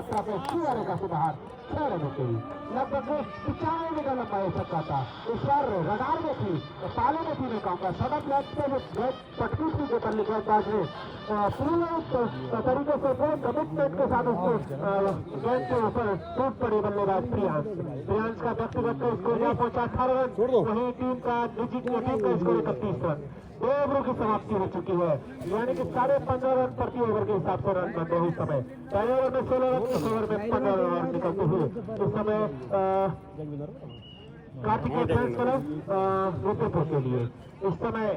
मात्रा पे छुआने का सुधार 6 रनों के लिए लगभग 95 मीटर लंबा ये छक्का था। इस बार रडार में थी, पाले में थी, मैं कहूँगा सड़क लेग पे जो गेंद पटकी थी जो कर गेंदबाज ने पूरे तरीके से पूरे कमिटमेंट के साथ उसको गेंद के ऊपर टूट पड़ी बल्लेबाज प्रियांश का व्यक्तिगत का स्कोर यहाँ पहुंचा 18 रन, वही टीम का निजी टीम का स्कोर 31 रन। 2 ओवरों की समाप्ति हो चुकी है, यानी कि 15.5 रन प्रति ओवर के हिसाब से रन बन रहे इस समय। पहले ओवर में 16 रन, इस ओवर में 15 रन निकलते हुए इस समय कार्तिकेय फैंस क्लब रुद्रपुर के लिए इस समय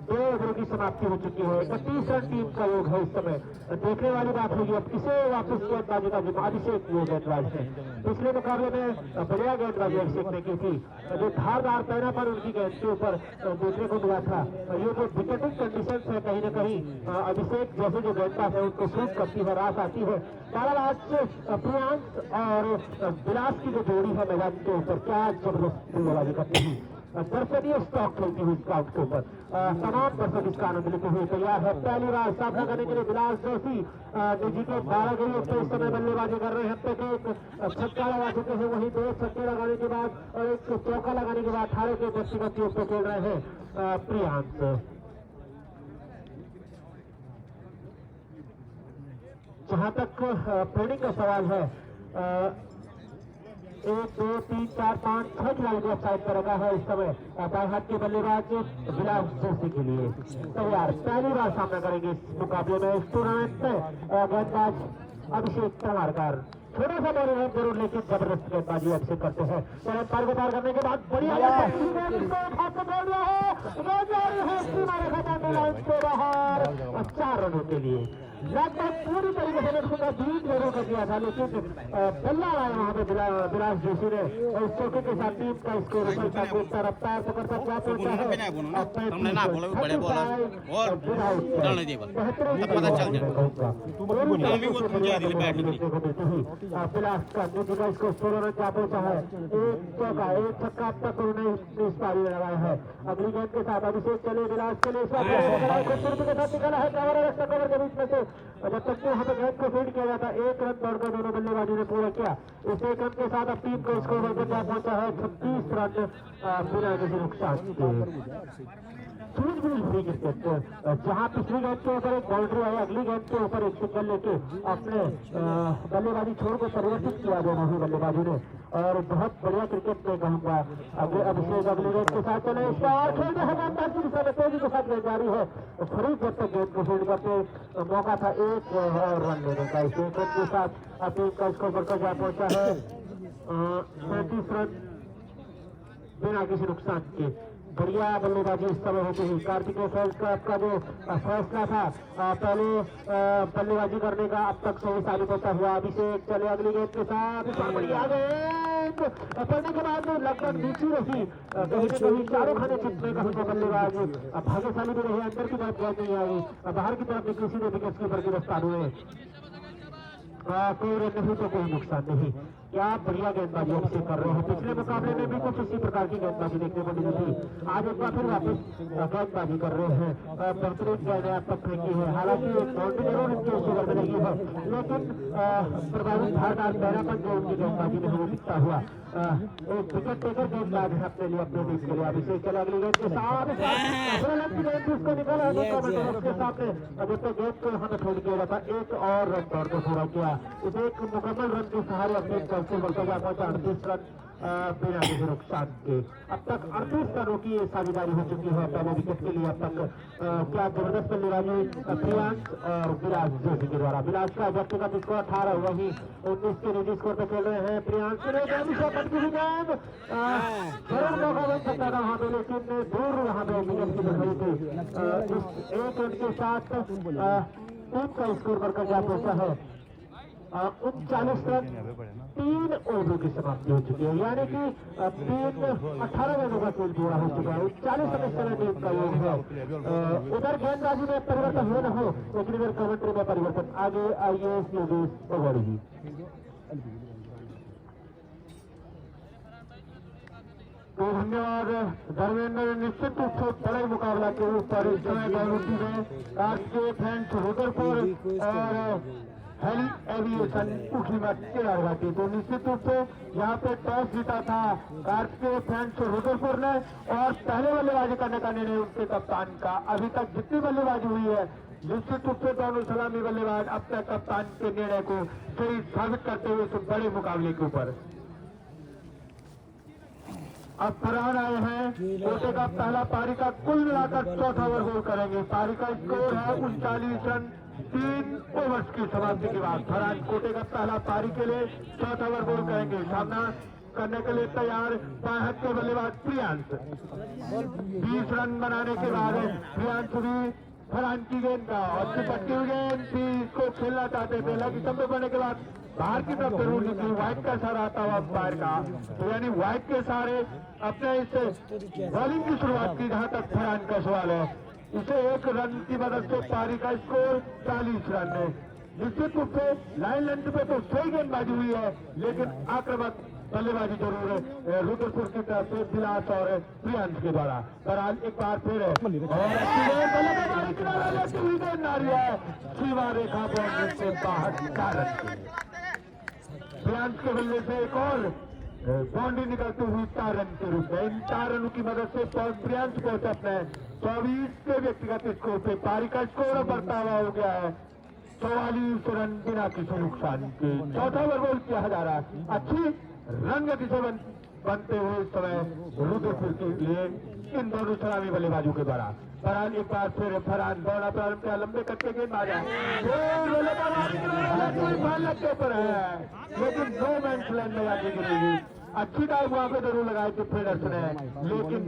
2 ओवरों की समाप्ति हो चुकी है। 31 रन टीम का योग है इस समय। देखने वाली बात होगी अब किसे वापस गेंदबाजी का जिम्मा अभिषेक वो गेंदबाज है। पिछले मुकाबले में बढ़िया गेंदबाजी अभिषेक ने की थी, जो धारदार पैना पर उनकी गेंद के ऊपर देखने को मिला था। ये जो विकेटिंग कंडीशन है कहीं न कहीं अभिषेक जैसे जो गेंदबाज है उनको सूट करती है, रास आती है। बहरहाल आज प्रियांश और विलास की जो जोड़ी है मैदान के ऊपर क्या जबरदस्त गेंदबाजी करती है। दर्शनीय स्टॉक खेलती हुई स्काउट के ऊपर तमाम दर्शक इसका आनंद लेते हुए तैयार है। पहली बार सामना करने के लिए विलास जोशी निजी के 12 गेंदों पे इस समय बल्लेबाजी कर रहे हैं। अब तक एक छक्का लगा चुके हैं, वही 2 छक्के लगाने के बाद और एक चौका लगाने के बाद 18 के व्यक्तिगत योग पे खेल रहे हैं प्रियांश। जहां तक ट्रेनिंग का सवाल है 1 2 3 4 5 6 खिलाड़ी को ऑफसाइड पर रखा है इस समय। बाएं हाथ के बल्लेबाज विलास जोशी के लिए तैयार, पहली बार सामना करेंगे इस मुकाबले में इस टूर्नामेंट में गेंदबाज अभिषेक तंवारकर। छोटा सा बॉल है जरूर, लेकिन जबरदस्त गेंदबाजी अभिषेक करते हैं। पार को पार करने के बाद बढ़िया बाहर 4 रनों के लिए लगभग पूरी तरीके से देखूंगा 20 रनों का दिया था, लेकिन बल्ला आया वहां पे विलास जोशी ने और इस चौके के साथ टीम का स्कोर रफ्तार पकड़ता क्या पहुंचा है विलास का निजी का स्कोर 16 रन क्या पहुंचा है। एक चौका एक छक्का अब तक उन्होंने इस पारी में लगाया है। अगली गेंद के साथ अभिषेक चले विलास के लिए खूबसूरती के साथ निकाला है कवर के बीच में से जब तक कि वहां पर गेंद को फील्ड किया जाता 1 रन बढ़कर दोनों बल्लेबाजों ने पूरा किया। इस 1 रन के साथ अब टीम का स्कोर बढ़कर क्या पहुंचा है 36 रन बिना किसी नुकसान के। फ्री क्रिकेट जहां पिछली गेंद के ऊपर एक बाउंड्री आई, अगली गेंद के ऊपर एक सिंगल लेके अपने बल्लेबाजी छोड़ को परिवर्तित किया दोनों ही बल्लेबाजों ने और बहुत बढ़िया क्रिकेट में कहूंगा। अभिषेक अगली गेंद के साथ चले इस बार खेल रहे हैं तेजी के साथ गेंद जारी है। फरीद जब तक गेंद को फील्ड करते मौका था 1 और रन लेने का। इस 1 रन के साथ टीम का स्कोर बढ़कर जा पहुंचा है 37 रन बिना किसी नुकसान के। बढ़िया बल्लेबाजी इस समय होती है। कार्तिकेय फैंस क्लब का जो फैसला था पहले बल्लेबाजी करने का अब तक सही साबित होता हुआ। अभिषेक चले अगली गेंद के साथ बढ़िया गेंद पड़ने के बाद लगभग नीचे रही कहीं न कहीं चारों खाने चिपने का हमको बल्लेबाज भाग्यशाली भी रहे। अंदर की तरफ गेंद नहीं आई, बाहर की तरफ किसी ने विकेट कीपर गिरफ्तार हुए। कोई रन नहीं तो कोई नुकसान नहीं। क्या बढ़िया गेंदबाजी अभिषेक कर रहे हैं। पिछले मुकाबले में भी कुछ इसी प्रकार की गेंदबाजी देखने को मिली थी, आज एक बार फिर वापस गेंदबाजी कर रहे हैं। बेहतरीन गेंद अब तक फेंकी है, हालांकि बाउंड्री जरूर इनके उस ओवर में लगी है, लेकिन प्रभावित धारदार पैरापन जो उनकी गेंदबाजी में हमें दिखता हुआ एक विकेट टेकर गेंदबाज है अपने लिए अपने टीम के लिए। अभिषेक चले अगली गेंद के साथ उसको निकाला उसके सामने जब तक गेंद को यहाँ पे छोड़ किया जाता 1 और रन दौड़ को पूरा किया। इस एक मुकम्मल रन के सहारे अपने से बढ़कर जा पहुंचा 38 रन बिना किसी नुकसान के। अब तक 38 रनों की साझेदारी हो चुकी है पहले विकेट के लिए। अब तक क्या जबरदस्त बल्लेबाजी प्रियांश और विलास जोशी के द्वारा। विलास का व्यक्तिगत स्कोर 18, वही 19 के निजी स्कोर पर खेल रहे हैं प्रियांश के लिए। जरूर मौका बन सकता था वहां पे, लेकिन दूर वहां पे विकेट की बधाई थी। इस 1 रन के साथ टीम का स्कोर बढ़कर जा पहुंचा है 39 रन। 3 ओवरों की समाप्ति हो चुकी है, यानी कि 18 रनों का खेल पूरा हो चुका है। 40 रन इस समय टीम का योग है। उधर गेंदबाजी में परिवर्तन हो न हो, लेकिन इधर कमेंट्री में परिवर्तन आगे आइए योगेश अगड़ी। तो धन्यवाद धर्मेंद्र। निश्चित रूप से बड़े मुकाबला के ऊपर इस समय में कार्तिकेय फैंस रुद्रपुर और हेली एविएशन उखीमठ केदारघाटी। तो निश्चित रूप से यहाँ पे टॉस जीता था कार्तिकेय फैंस रुद्रपुर ने और पहले बल्लेबाजी करने का निर्णय उनके कप्तान का। अभी तक जितनी बल्लेबाजी हुई है निश्चित रूप से दोनों सलामी बल्लेबाज अपने कप्तान के निर्णय को सही साबित करते हुए इस बड़े मुकाबले के ऊपर। अब फरहान आए हैं, कोटे का पहला पारी का कुल मिलाकर चौथा ओवर गोल करेंगे। पारी का स्कोर है 39 रन 3 ओवर्स की समाप्ति के बाद। फरहान कोटे का पहला पारी के लिए चौथा ओवर गोल करेंगे। सामना करने के लिए तैयार बाएं हाथ के बल्लेबाज प्रियांश। 20 रन बनाने के बाद प्रियांश भी फरहान की गेंद का और चिपटती हुई गेंद थी, इसको खेलना चाहते थे लेकिन कम करने के बाद बाहर की तरफ जरूर निकली। व्हाइट का सहारा आता हुआ अंपायर का, तो यानी व्हाइट के सहारे अपने इस बॉलिंग की शुरुआत की। जहां तक फरहान का सवाल है, इसे 1 रन की मदद से पारी का स्कोर 40 रन है। निश्चित रूप से लाइन लेंथ पे तो सही गेंदबाजी हुई है लेकिन आक्रामक बल्लेबाजी जरूर है रुद्रपुर की तरफ से विलास और प्रियांश के द्वारा। बहरहाल एक बार फिर सीमा रेखा बाउंड्री से बाहर 4 रन। प्रियांश के बल्ले से एक और बाउंड्री निकलती हुई 4 रन के रूप में। इन 4 रनों की मदद से प्रियांश पहुंचे अपने 24 के व्यक्तिगत स्कोर पे। पारी का स्कोर बढ़ता हुआ हो गया है 44 रन बिना किसी नुकसान के। चौथा ओवर गोल किया जा रहा है। अच्छी रन गति से बनते हुए इस समय रुद्रपुर के लिए इन दोनों सलामी बल्लेबाजों के द्वारा। फरहान एक बार फिर फरहान दौड़ा प्रारंभ किया, लंबे कट्टे गेंदबाज के ऊपर है लेकिन 2 मैच लाइन में जाके गिरेगी। अच्छी डाइव वहां पे जरूर लगाई थी फेडर्स ने लेकिन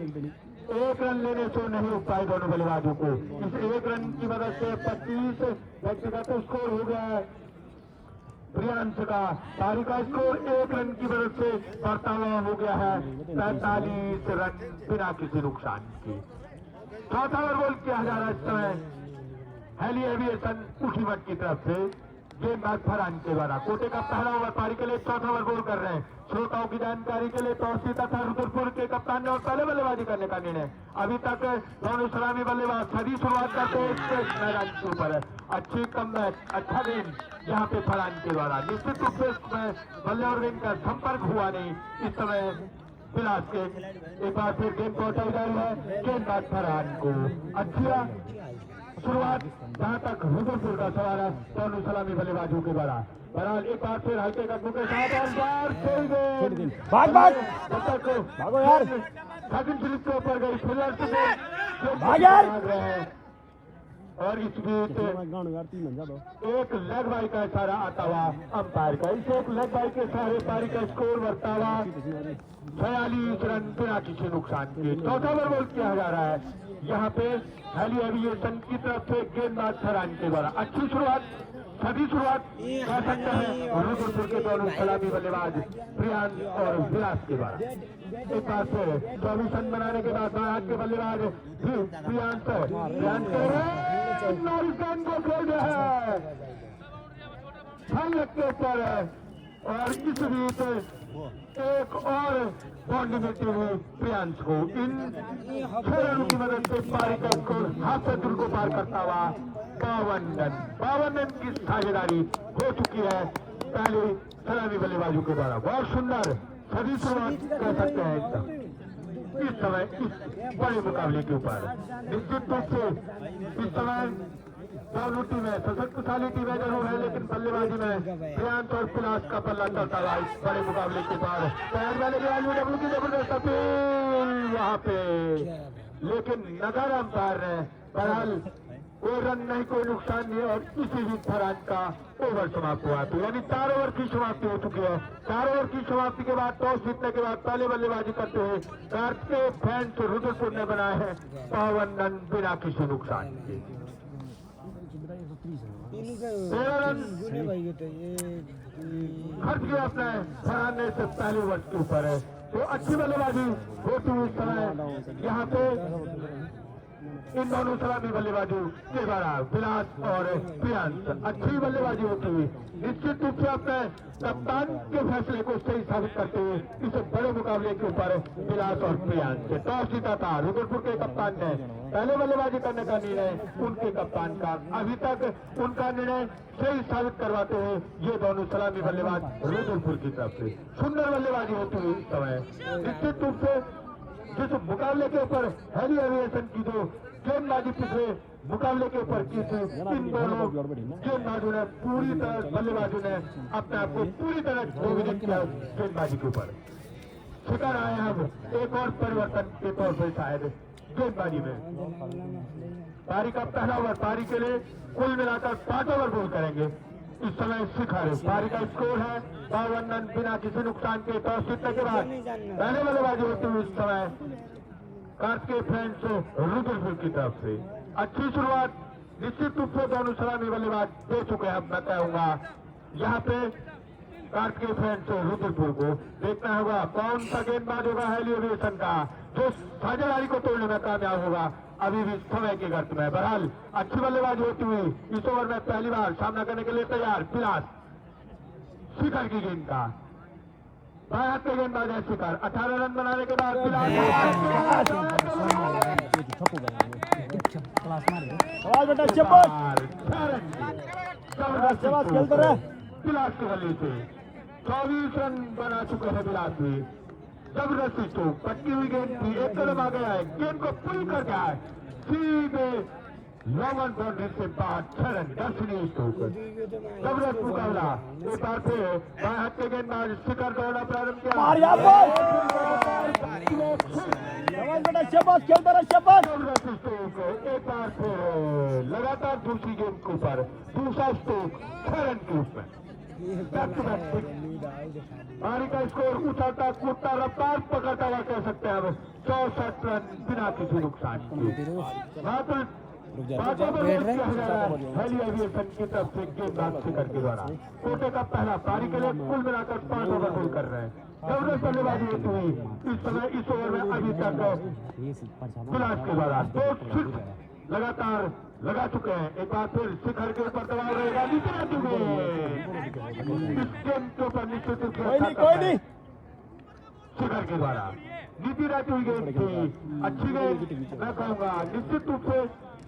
1 रन लेने से नहीं हो पाए दोनों बल्लेबाजों को। इस 1 रन की मदद से 25 व्यक्तिगत स्कोर हो गया है प्रियांश का। पारी का स्कोर 1 रन की मदद से बढ़ता हुआ हो गया है 45 रन बिना किसी नुकसान के। चौथा ओवर गोल किया जा रहा है इस समय हेली एविएशन उखीमठ की तरफ से गेंदबाज फरहान के द्वारा। कोटे का पहला ओवर पारी के लिए चौथा ओवर गोल कर रहे हैं। श्रोताओं की जानकारी के लिए टॉस जीता था रुद्रपुर के कप्तान ने और पहले बल्लेबाजी करने का निर्णय। अभी तक दोनों सलामी बल्लेबाज सभी शुरुआत करते हैं मैदान के ऊपर है। अच्छी कमबैक, अच्छा गेंद यहाँ पे फरहान के द्वारा। निश्चित रूप से बल्ले और गेंद का संपर्क हुआ नहीं इस समय विलास के। एक बार फिर गेंद पहुंचाई जा रही है गेंदबाज फरहान को। अच्छी शुरुआत जहां तक रुद्रपुर का सवाल है दोनों सलामी बल्लेबाजों के द्वारा। बहरहाल एक बार फिर हल्के कदमों के साथ भाग भागो यार सेकंड स्लिप के ऊपर गई फिलर्स भाग रहे हैं और इस बीच एक लेग बाई का इशारा आता हुआ अंपायर का। इस एक लेग बाई के सहारे पारी का स्कोर बढ़ता हुआ 46 रन बिना किसी नुकसान के। चौथा ओवर गोल किया जा रहा है यहाँ पे हेली एविएशन की तरफ से गेंदबाज फरहान के द्वारा। अच्छी शुरुआत, सभी शुरुआत कर सकते हैं रुद्रपुर के दोनों सलामी बल्लेबाज प्रियांश और विलास के द्वारा। एक बार फिर 24 रन बनाने के बाद बाहर के बल्लेबाज प्रियांश को खेल रहे हैं के ऊपर और इस बीच एक और बाउंड्री मिलती हुई प्रियांश को। इन 6 रनों की मदद से पारी का स्कोर हाफ सतुर को पार करता हुआ 52 रन की साझेदारी हो चुकी है पहले सलामी बल्लेबाजों के द्वारा। बहुत सुंदर सभी शुरुआत कर सकते हैं इस समय इस बड़े मुकाबले के ऊपर। निश्चित रूप से इस समय दोनों टीमें सशक्तिशाली टीमें जरूर है लेकिन बल्लेबाजी में प्रियांश और विलास का पल्ला चलता हुआ इस बड़े मुकाबले के बाद। पैर वाले डब्ल्यू की जबरदस्त अपील वहां पे लेकिन नगर अंपायर ने बहरहाल कोई रन नहीं, कोई नुकसान नहीं और इसी बीच फरहान का ओवर समाप्त हुआ। तो यानी 4 ओवर की समाप्ति हो चुकी है। 4 ओवर की समाप्ति के बाद टॉस जीतने के बाद पहले बल्लेबाजी करते हुए कार्तिकेय फैंस रुद्रपुर ने बनाए हैं 52 रन बिना किसी नुकसान के। 13 रन खर्च किया अपने फरहान ने से पहले ओवर के ऊपर है। तो अच्छी बल्लेबाजी होती हुई समय यहाँ पे इन दोनों सलामी बल्लेबाजों के द्वारा विलास और प्रियांश अच्छी बल्लेबाजी होती हुई निश्चित रूप से अपने कप्तान के फैसले को सही साबित करते हुए इस बड़े मुकाबले के ऊपर विलास और प्रियांश से टॉस जीता था रुद्रपुर के कप्तान ने। पहले बल्लेबाजी करने का निर्णय उनके कप्तान का, अभी तक उनका निर्णय सही साबित करवाते हुए ये दोनों सलामी बल्लेबाज रुद्रपुर की तरफ से सुंदर बल्लेबाजी होती हुई इस समय निश्चित रूप से जिस मुकाबले के ऊपर हेली एविएशन की जो गेंदबाजी पिछले मुकाबले के ऊपर की थी, इन दोनों गेंदबाजों ने पूरी तरह बल्लेबाजों ने अपने आप को पूरी तरह डोमिनेट किया गेंदबाजी के ऊपर। शिकार आए हम एक और परिवर्तन के तौर पर शायद गेंदबाजी में। पारी का पहला ओवर, पारी के लिए कुल मिलाकर 5 ओवर बॉल करेंगे इस समय शिखर। पारी का स्कोर है 52 रन बिना किसी नुकसान के। टॉस जीतने के बाद पहले बल्लेबाजी होती हुई इस समय कार्तिकेय फ्रेंड्स रुद्रपुर की तरफ से अच्छी शुरुआत निश्चित रूप से दोनों सलामी बल्लेबाज दे चुके हैं। मैं कहूंगा यहाँ पे कार्तिकेय फ्रेंड्स रुद्रपुर को देखना होगा कौन सा गेंदबाज होगा हेली एविएशन का जो साझेदारी को तोड़ने में कामयाब होगा। अभी भी समय की गर्त में बहरहाल अच्छी बल्लेबाजी होती हुई इस ओवर में पहली बार सामना करने के लिए तैयार पिलास शिखर की गेंद का बाएं हाथ के गेंदबाज है शिखर। 18 रन बनाने के बाद पिलास के गली से 24 रन बना चुके हैं पिलास भी। जबरदस्ती स्ट्रोक, पटकी हुई गेंद थी, एक कदम आ गया है, गेंद को पुल कर गया है सीधे लॉन्ग बाउंड्री से बाद 6 रन दर्शनीय स्ट्रोक। जबरदस्त मुकाबला एक बार फिर बाएं हाथ के गेंदबाज शिखर दौड़ना प्रारंभ किया। जबरदस्त स्ट्रोक एक बार फिर लगातार दूसरी गेंद के ऊपर दूसरा स्ट्रोक 6 रन के ऊपर। पारी का स्कोर उछलता कूदता रफ्तार पकड़ता हुआ कह सकते हैं। अब 64 रन बिना किसी नुकसान के। मात्र 5 ओवर किया जा रहा है हेली एविएशन की तरफ से गेंदबाज शिखर के द्वारा। कोटे का पहला पारी के लिए कुल मिलाकर 5 ओवर बॉल कर रहे हैं। जबरदस्त बल्लेबाजी होती हुई इस समय इस ओवर में अभी तक पिलास के द्वारा 2 सिक्स लगातार लगा चुके हैं। एक बार फिर शिखर के ऊपर दबाव रहेगा नीचे रहते हुए इस गेंद के ऊपर निश्चित रूप से शिखर के द्वारा नीति रहती हुई गेंद थी। अच्छी गेंद मैं कहूंगा निश्चित रूप से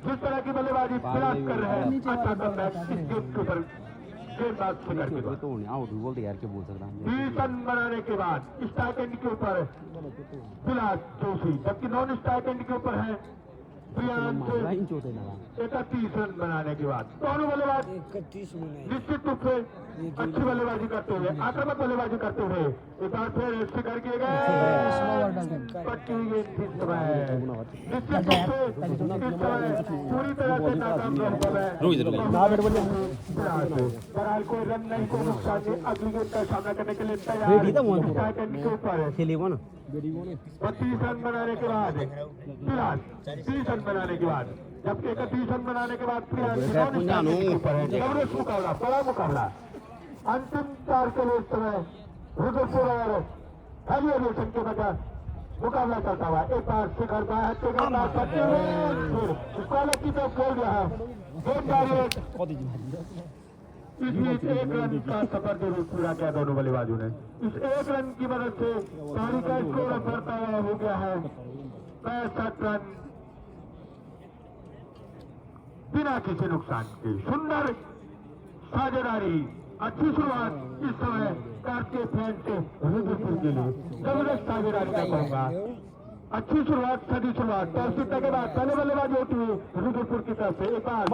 जिस तरह की बल्लेबाजी प्रयास कर रहे हैं अच्छा करना है इस गेंद के ऊपर गेंदबाज शिखर के द्वारा 20 रन बनाने के बाद स्ट्राइक एंड के ऊपर पिलास जोशी, जबकि नॉन स्ट्राइक एंड के ऊपर है 31 रन बनाने के बाद दोनों बल्लेबाज निश्चित रूप से अच्छी बल्लेबाजी करते हुए आक्रामक बल्लेबाजी करते हुए एक बार फिर शिखर किए गए निश्चित रूप से पूरी तरह से नाकाम बहरहाल कोई रन नहीं, कोई नुकसान नहीं। अगली गेंद का सामना करने के लिए तैयार के ऊपर 32 रन बनाने के बाद पिलास 30 रन बनाने के बाद जबकि 31 रन बनाने के बाद जबरदस्त मुकाबला, बड़ा मुकाबला अंतिम 4 के लिए इस समय रुद्रपुर और हेली एविएशन के बजाय मुकाबला चलता हुआ। एक बार शिखर बाहर के गेंदबाज करते हुए स्कॉलर की तरफ खेल रहा है गेंदबाजी। इस बीच 1 रन का सफर जरूर पूरा किया दोनों बल्लेबाजों ने। इस 1 रन की मदद से पारी का स्कोर बढ़ता हुआ हो गया है 65 रन बिना किसी नुकसान के। सुंदर साझेदारी, अच्छी शुरुआत इस समय कार्तिकेय फ्रेंड्स से रुद्रपुर के लिए जबरदस्त साझेदारी मैं कहूंगा। अच्छी शुरुआत, सदी शुरुआत। टॉस जीतने के बाद पहले बल्लेबाजी होती हुई रुद्रपुर की तरफ से एक बार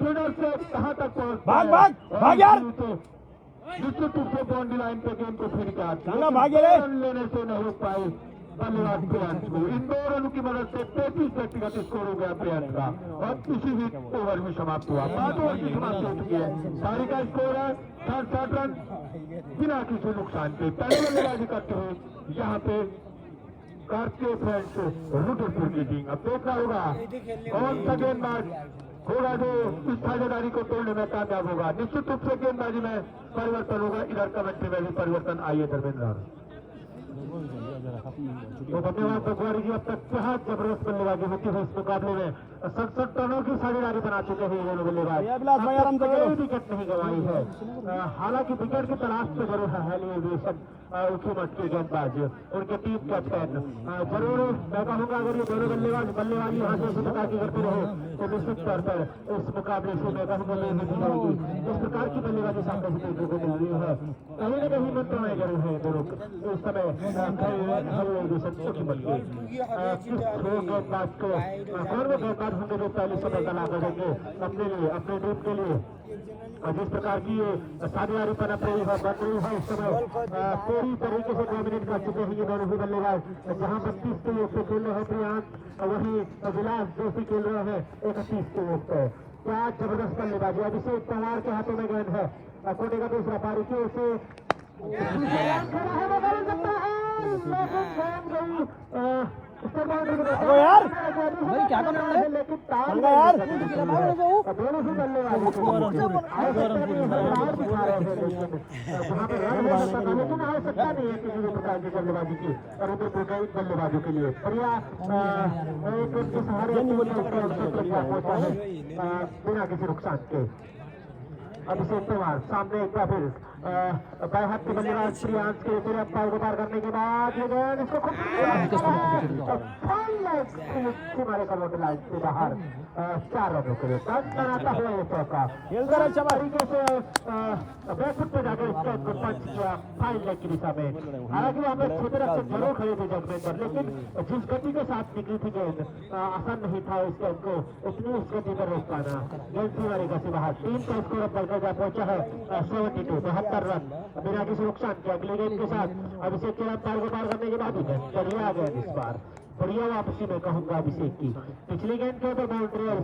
फील्डर से कहां तक निश्चित रूप से बाउंड्री लाइन पे गेंद को फिर रन लेने से नहीं रोक पाए बल्लेबाज प्रियांश को। इन 2 रनों की मदद से 33 व्यक्तिगत स्कोर हो गया प्रियांश का और इसी भी ओवर में समाप्त हुआ। 5 ओवर की समाप्ति हो चुकी है। पारी का स्कोर है 60 रन बिना किसी नुकसान के। पहले बल्लेबाजी करते हुए यहाँ पे कार्तिकेय फ्रेंड्स रुद्रपुर की टीम। अब देखना होगा कौन सा गेंदबाज होगा जो इस साझेदारी को तोड़ने में कामयाब होगा। निश्चित रूप से गेंदबाजी में परिवर्तन होगा। इधर कमेंट्री में भी परिवर्तन आइए धर्मेंद्र। तो धन्यवाद बगवारी जी। अब तक क्या जबरदस्त बल्लेबाजी होती है इस मुकाबले में। 67 रनों की साझेदारी बना चुके हैं ये दोनों बल्लेबाज, कोई विकेट नहीं गंवाई है। हालांकि विकेट की तलाश में जरूर है हेली एविएशन उनकी मट के गेंदबाज, उनके टीम कैप्टन जरूर। मैं कहूँगा अगर ये दोनों बल्लेबाजी यहाँ से इसी प्रकार की करते रहे तो निश्चित तौर पर इस मुकाबले से मैं कहूँगा नहीं जीती जाएगी। इस प्रकार की बल्लेबाजी सामने से देखने को मिल रही है, कहीं न कहीं मंत्रालय जरूर है दोनों इस समय गेंदबाज को कौन वो गेंदबाज होंगे जो पहले सफलता ला करेंगे अपने लिए, अपने टीम के लिए। जिस प्रकार की साझेदारी पर बन रही है इस समय पूरी तरीके से डोमिनेट कर चुके हैं ये दोनों ही बल्लेबाज। जहां 32 के योग पे खेल रहे हैं प्रियांक, वहीं विलास जोशी खेल रहे हैं 31 के योग पे। क्या जबरदस्त बल्लेबाजी। अभिषेक तंवार के हाथों में गेंद है, कोटे का दूसरा पारी की उसे यार भाई क्या कर रहे हैं लेकिन यार दोनों ही बल्लेबाज लेकिन आवश्यकता नहीं है किसी भी प्रकार की बल्लेबाजी की और उधर बल्लेबाजों के लिए बढ़िया एक उनके सहारे पहुंचा है बिना किसी नुकसान के। अभिषेक तंवार सामने एक बार फिर बाएं हाथ के बल्लेबाज प्रियांश के फिर अंपायर को पार करने के बाद ये गेंद इसको हमारे करोड़ लाइन से बाहर 4 रनों के लिए बनाता हुआ ये चौका अच्छा तरीके से बैकफुट पे जाकर इस गेंद को पंच किया फाइन लेग की दिशा में। हालांकि वहां पर छोटे रक्षक जरूर खड़े थे जजमेंट पर, लेकिन जिस गति के साथ निकली थी गेंद आसान नहीं था इस गेंद को इतनी उस गति पर रोक पाना। गेंद सीमारे का से बाहर टीम का स्कोर अब बढ़कर जा पहुंचा है 72 रन बिना किसी नुकसान के। अगले गेंद के साथ अभिषेक के अंपायर को पार करने के बाद ही बढ़िया आ गया इस बार, बढ़िया वापसी में कहूंगा अभिषेक की। पिछली गेंद के ऊपर बाउंड्री और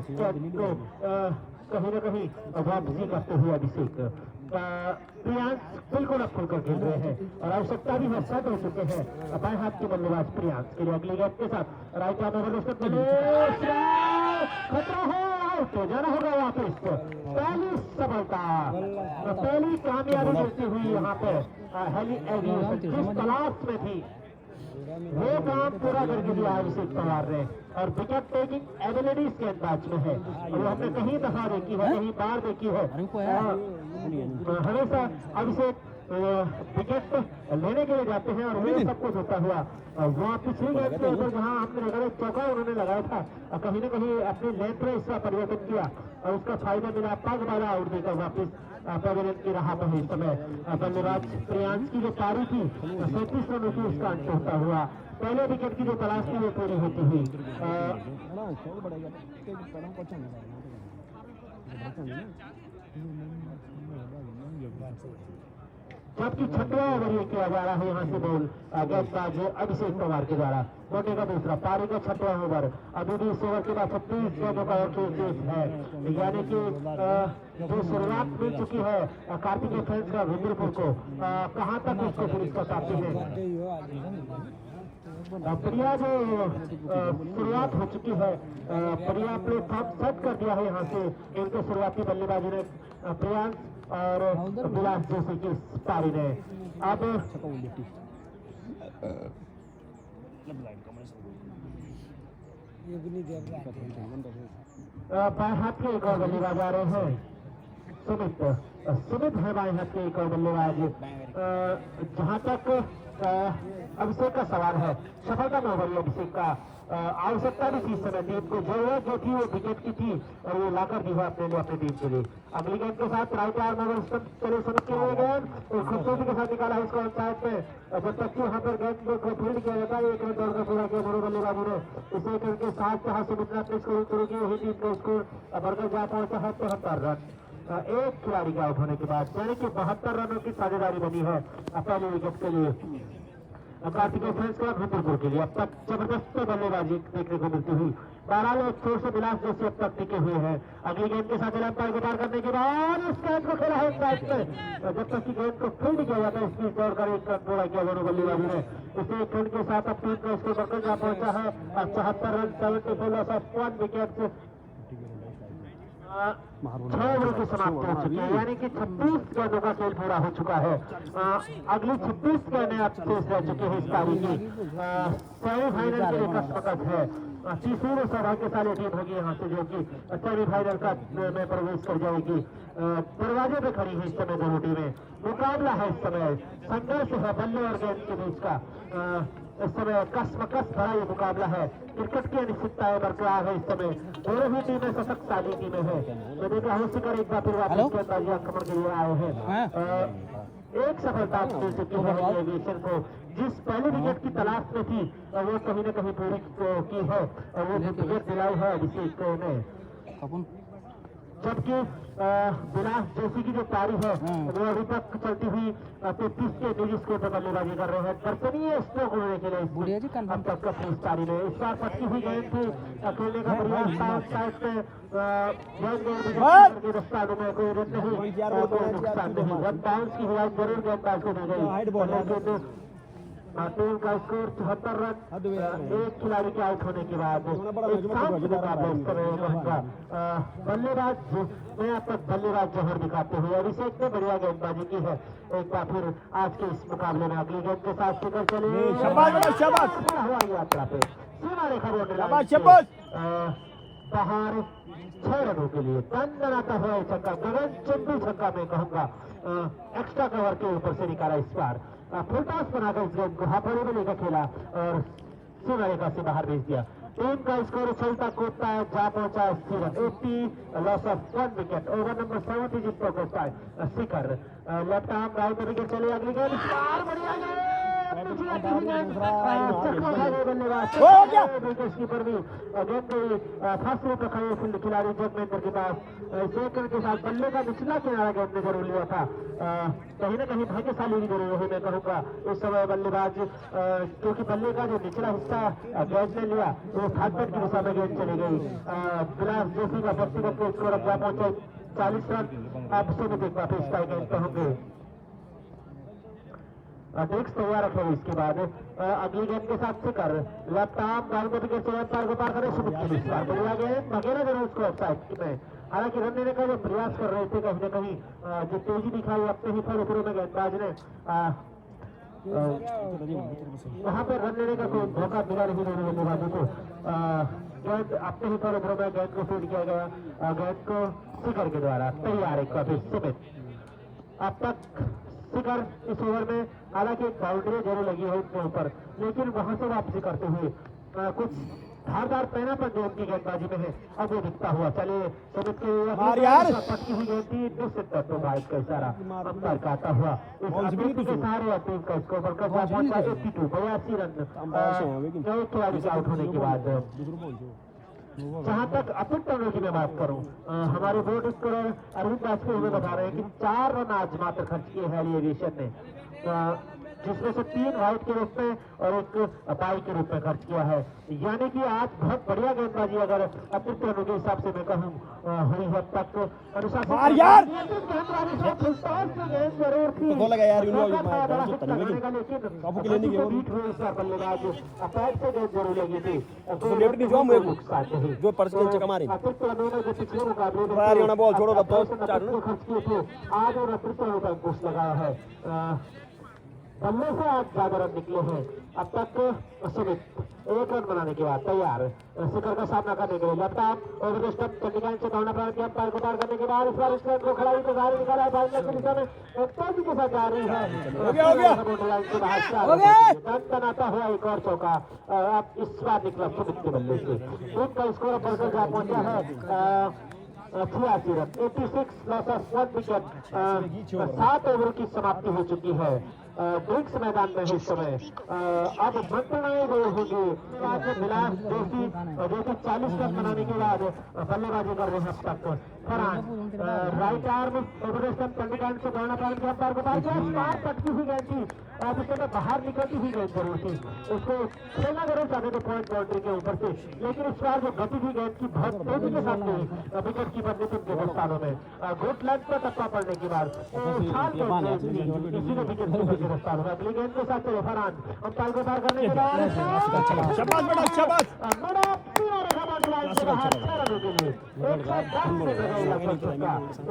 कहीं न कहीं वापसी करते हुए अभिषेक प्रियांश बिल्कुल अब खुलकर खेल रहे हैं और आवश्यकता भी है सेट हो चुके हैं बाएं हाथ के बल्लेबाज प्रियांश के लिए। अगली गेंद के साथ राइट आर्म खतरा है, आउट हो जाना होगा वापस। पहली सफलता, पहली कामयाबी मिलती हुई यहाँ पे हेली एविएशन जिस तलाश में थी वो काम पूरा करके दिया अभिषेक तंवार ने और विकेट टेकिंग एबिलिटीज गेंदबाज में है और वो हमने कहीं दफा देखी है, कहीं बार देखी है। हमेशा अभिषेक विकेट लेने के लिए जाते हैं और वो सब कुछ होता हुआ वहाँ पिछली गेंद के ऊपर जहाँ हमने लगाया चौका उन्होंने लगाया था और कहीं न कहीं अपनी लेंथ में इसका परिवर्तन किया और उसका फायदा मिला। पग वाला आउट देकर वापिस पवेलियन की राह पर इस समय बल्लेबाज प्रियांश की जो पारी थी 37 रनों की उसका अंत होता हुआ पहले विकेट की जो तलाश थी वो पूरी होती हुई। जबकि 6वां ओवर ये किया जा रहा है यहाँ से बॉल गेंदबाज अभिषेक तंवार के द्वारा कोटे का दूसरा पारी का 6वां ओवर। अभी भी इस ओवर के बाद 36 गेंदों का और शेष है, यानी कि जो शुरुआत मिल चुकी है कार्तिकेय फैंस का रुद्रपुर को कहाँ तक उसको फिर इसका साथी है। बढ़िया जो शुरुआत हो चुकी है, बढ़िया प्ले सेट कर दिया है यहाँ से इनके शुरुआती बल्लेबाजी ने प्रियांश और विलास जोशी की पारी ने। अब बाएं हाथ के एक और बल्लेबाज आ रहे हैं सुमित है बाएं हाथ के एक और बल्लेबाज। जहां तक अभिषेक का सवाल है सफलता में उभरी अभिषेक का आवश्यकता भी थी इस समय टीम को, जरूरत जो थी वो विकेट की थी और वो लाकर दी है अपने लिए अपनी टीम के लिए। अगली गेंद के साथ राइट आर्म ओवर चले सुमित के लिए गेंद खूबसूरती के साथ निकाला है इसको अंपायर में। जब तक कि यहाँ पर गेंद को फील्ड किया जाता है एक रन दौड़ कर पूरा किया दोनों बल्लेबाजों ने। इसे करके साथ जहाँ सुमित ने अपने स्कोर शुरू की वही टीम का स्कोर बढ़कर जा पहुंचा है 73 रन एक खिलाड़ी के आउट होने के बाद, यानी कि 72 रनों की साझेदारी बनी है पहले विकेट के लिए कार्तिकेय फैंस का रुद्रपुर के लिए। अब तक जबरदस्त बल्लेबाजी देखने को मिलती हुई 12 लोग छोर से विलास जोशी अब तक टिके हुए हैं। अगली गेंद के साथ अंपायर को पार करने के बाद इस गेंद को खेला है बैट में जब तक की गेंद को फील्ड किया जाता है इसकी दौड़कर एक रन पूरा किया दोनों बल्लेबाजी ने। इसे एक रन के साथ अब टीम का स्कोर बढ़कर जा पहुंचा है 74 run 74 loss of 1 wicket. 6 over की समाप्त हो चुकी है, यानी कि 26 गेंदों का खेल पूरा हो चुका है। अगली 26 गेंदें अब शेष रह चुकी है इस पारी की। सेमीफाइनल के लिए कसमकस है। तीसरी में सौभाग्यशाली टीम होगी यहाँ से जो कि सेमीफाइनल का में प्रवेश कर जाएगी। दरवाजे पे खड़ी है इस समय दोनों टीमें। मुकाबला है इस समय, संघर्ष है बल्ले और गेंद के बीच का। इस समय कसमकस भरा ये मुकाबला है। क्रिकेट की अनिश्चितताएं बरकरार है इस समय। दोनों ही टीमें सशक्तिशाली टीमें हैं। तो देखा हो शिखर एक बार फिर वापस गेंदबाजी आक्रमण के लिए आए हैं। एक सफलता मिल चुकी है एविएशन को, जिस पहले विकेट की तलाश में थी वो कहीं न कहीं पूरी की है और वो विकेट दिलाई है अभिषेक ने। जबकि बिलास जोशी की जो पारी है वो अभी तक चलती हुई 33 के निजी स्कोर पर बल्लेबाजी कर रहे हैं। दर्शनीय स्ट्रोक होने के लिए अब तक अपनी इस पारी में इस बार पटकी हुई गेंद थी। खेलने का प्रयास था उस साइड में गेंद रफ्तार में कोई रन नहीं, कोई नुकसान नहीं। 1 बाउंस की हिदायत जरूर गेंदबाज को दी गई। टीम का स्कोर 74 रन। एक खिलाड़ी के आउट होने के बाद बल्लेबाज में अब तक बल्लेबाज जौहर दिखाते हुए अभिषेक ने बढ़िया गेंदबाजी की है। एक बार फिर आज के इस मुकाबले में अगली गेंद के साथ शिखर चले हवाई यात्रा पे सीमा रेखा बाहर 6 रनों के लिए तंदनाता हुआ छक्का, गगन चुंबी छक्का मैं कहूंगा। एक्स्ट्रा कवर के ऊपर से निकाला इस बार। फुल टॉस बनाकर इस गेंद को हाथोड़े में लेकर खेला और सीमा रेखा से बाहर भेज दिया। टीम का स्कोर उछलता कूदता है, जा पहुंचा 80 run, 80 loss of 1 wicket. Over number 70 जिस पर पहुंचता है शिखर। लेफ्ट आर्म राइट विकेट चले अगली गेंद बढ़िया विकेटकीपर भी गेंद फर्स्ट पर खड़े फील्ड खिलाड़ी जगमेंद्र के पास सेकंड के साथ बल्ले का निचला किनारा गेंद ने जरूर लिया था। कहीं ना कहीं भाग्यशाली भी जरूर है मैं कहूँगा इस समय बल्लेबाज, क्योंकि बल्ले का जो निचला हिस्सा गेंद ने लिया वो भागवत की दिशा में गेंद चली गई। बिलास जोशी का व्यक्तिगत स्कोर अब जा पहुंचे 40 रन। अब सुमित वापिस का गेंद पे होंगे। डेस्क तैयार रखेंगे। इसके बाद अगली गेंद के साथ शिखर लेफ्ट आर्म डाउन को विकेट से पार को पार करे सुमित की विस्तार बढ़िया गेंद भगेरा जरूर उसको ऑफसाइड में। हालांकि रन लेने का जो प्रयास कर रहे थे कहीं न कहीं जो तेजी दिखाई अपने ही फल में गेंदबाज ने वहां पर रन लेने का कोई मौका मिला नहीं दोनों गेंदबाजों को। गेंद अपने ही फल में गेंद को फीड किया गया, गेंद को शिखर के द्वारा तैयार एक बार सुमित। अब तक शिखर इस ओवर में हालांकि एक बाउंड्री जरूर लगी है उनके ऊपर, लेकिन वहां से वापसी करते हुए कुछ धारदार पैना पर जो उनकी गेंदबाजी में है अब वो दिखता हुआ चले सुमित के पटकी हुई गेंद थी निश्चित तौर पर बाइक का इशारा अंतर काटा हुआ के सहारे टीम का स्कोर बढ़कर पहुंचा 82 82 रन खिलाड़ी के आउट होने के बाद। जहां तक अपिल टर्नर की मैं बात करूं, हमारे बोर्ड स्कोरर अरविंद वाजपेयी हमें बता रहे हैं कि 4 रन आज मात्र खर्च किए हैं एविएशन ने, जिसमें से 3 वाइट के रूप में और 1 बाई के रूप में खर्च किया है। यानी कि आज बहुत बढ़िया गेंदबाजी अगर अपिल टर्नर के हिसाब से मैं कहूँ हुई है तक अनुशासन जरूर थी बल्लेबाज पैड से गेंद जरूर लगी थी जो पिछले मुकाबले खर्च किए थे आज और अतिरिक्त रनों का अंकुश लगाया है। बल्ले से आज ज्यादा रन निकले हैं अब तक। सुमित 1 रन बनाने के बाद तैयार शिखर का सामना करने के लिए left arm over the stump Chandigarh से दौड़ना प्रारंभ किया, पैर को पार करने के बाद इस बार इस गेंद को खिलाड़ी को बाहर निकाला है। बाउंड्री की दिशा में एक तेजी के साथ जा रही है, तनाता हुआ एक और चौका अब इस बार निकला सुमित के बल्ले से। टीम का स्कोर बढ़कर जा पहुंचा है 86 run, 86 loss of 1 wicket. 7 over की समाप्ति हो चुकी है। ड्रिंक्स मैदान में इस समय अब मंत्रणाएं गई होगी। बिलास जोशी जो कि 40 रन बनाने के बाद बल्लेबाजी कर रहे हैं अब तक। फरहान राइट आर्म चंडीगढ़ से दौड़ना प्रारंभ किया, पैर को पार किया, पटकी हुई गेंद थी और उसके बाहर निकलती हुई गेंद जरूर थी, उसको खेलना जरूर चाहते थे पॉइंट बाउंड्री के ऊपर से, लेकिन इस बार जो गति हुई गेंद की बहुत तेजी के साथ विकेट कीपर नितिन के दस्तानों में गुड लेग पर टप्पा पड़ने के बाद इसी ने विकेट कीपर के दस्तानों में अगली गेंद के साथ चले फरहान अंपायर को पार करने के बाद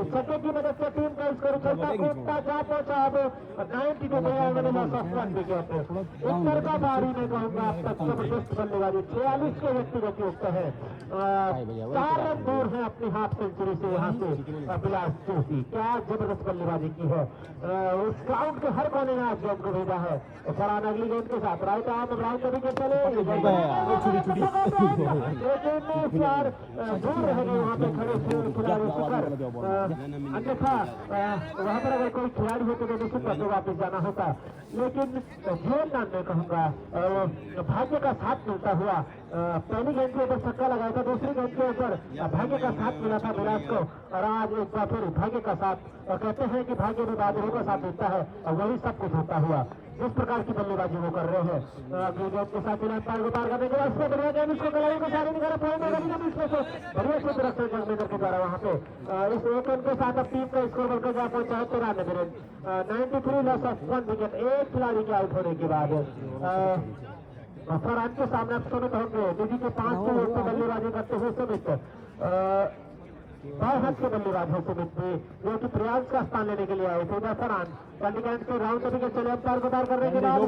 छक्के की मदद से टीम का स्कोर चलता कूदता जा पहुंचा अब 92 विकेट। उत्तर का बारी में कहूंगा अब तक जबरदस्त बल्लेबाजी 46 के व्यक्तिगत योग है। 4 रन दूर है अपनी हाफ सेंचुरी से यहाँ से बिलास जोशी। क्या जबरदस्त बल्लेबाजी की है। उस ग्राउंड के हर कोने में आज गेंद को भेजा है। फरहान अगली गेंद के साथ राइट आर्म राउंड का विकेट चले लेकिन 4 दूर रह गए वहाँ पे खड़े खिलाड़ी सुकर। अन्यथा वहाँ पर अगर कोई खिलाड़ी होते तो निश्चित तौर पर वापस जाना होता, लेकिन जेल नाम में कहूँगा भाग्य का साथ मिलता हुआ पहली गेंद के ऊपर छक्का लगाया था, दूसरी गेंद के ऊपर भाग्य का साथ मिला था विलास को, और आज एक बार फिर भाग्य का साथ। और कहते हैं कि भाग्य में बहादुरों का साथ देता है और वही सब कुछ होता हुआ जिस प्रकार की बल्लेबाजी वो कर रहे हैं। अगली गेंद के साथ पार को पार करने के बाद बढ़िया गेंद इसको खिलाड़ी को सारे निकाला पॉइंट बढ़िया क्षेत्र जगमेंद्र के द्वारा वहाँ पे इस एक रन के साथ अब टीम का स्कोर बढ़कर जा पहुंचा है 93 रन। 93 लॉस ऑफ 1 विकेट एक खिलाड़ी के आउट होने के बाद। फरहान के सामने आप सुमित होंगे दीदी के 5 के ऊपर बल्लेबाजी करते हुए सुमित बाएं हाथ के बल्लेबाज है सुमित भी जो कि प्रयास का स्थान लेने के लिए आए थे। फरहान पंडिकांड के राउंड तभी के चले अंपायर को पार करने के बाद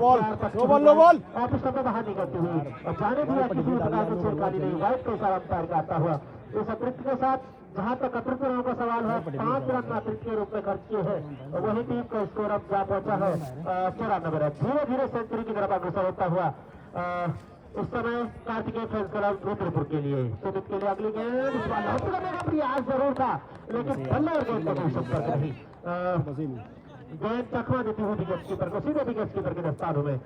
ऑफिस से बाहर निकलती हुई और जाने दिया किसी प्रकार की छेड़खानी नहीं, वाइट के साथ अंपायर का आता हुआ। इस अतिरिक्त के साथ जहां तक अतिरिक्त रनों का सवाल है 5 रन अतिरिक्त के रूप में खर्च किए हैं और वही टीम का स्कोर अब जा पहुंचा है 94 रन। धीरे धीरे सेंचुरी की तरफ अग्रसर होता हुआ इस समय कार्तिकेय फैंस क्लब रुद्रपुर के लिए सुमित के लिए अगली गेंद इस बार लौट करने का प्रयास जरूर था लेकिन बल्ले और गेंद को कोई संपर्क नहीं। गेंद चकमा देती हुई विकेट कीपर को सीधे विकेट कीपर के दस्तानों में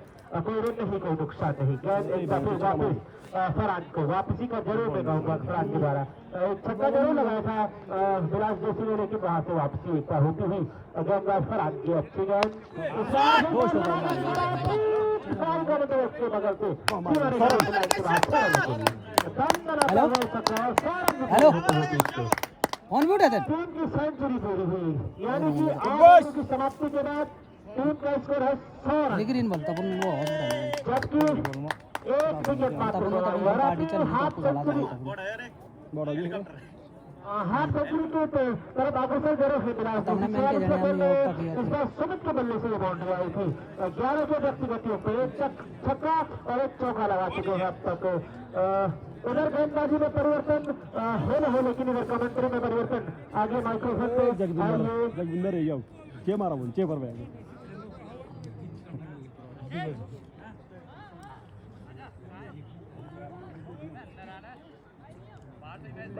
कोई रन नहीं कोई नुकसान नहीं। गेंद एक बार फिर वापस फरहान को वापसी का जरूर मैं कहूँगा फरहान के द्वारा छक्का जरूर लगाया था विलास जोशी ने लेकिन वहां से वापसी एक बार होती हुई गेंदबाज फरहान की अच्छी गेंद हेलो ऑन म्यूट है टीम की सेंचुरी पूरी हुई यानी कि आज की समाप्ति के बाद टीम का स्कोर है 100 रन ग्रीन बोलता पण वो जबकि एक विकेट मात्र हाफ सेंचुरी हाफ सेंचुरी के तरफ अग्रसर जरूर है बिलास इस बार सुमित के बल्ले से ये बाउंड्री आई थी। 11 के व्यक्तिगतियों पे एक छक्का और एक चौका लगा चुके हैं अब तक। उधर गेंदबाजी में परिवर्तन हो न हो लेकिन इधर कमेंट्री में परिवर्तन आगे माइक्रोफोन पे जगविंदर जाओ के मारा बोल चे पर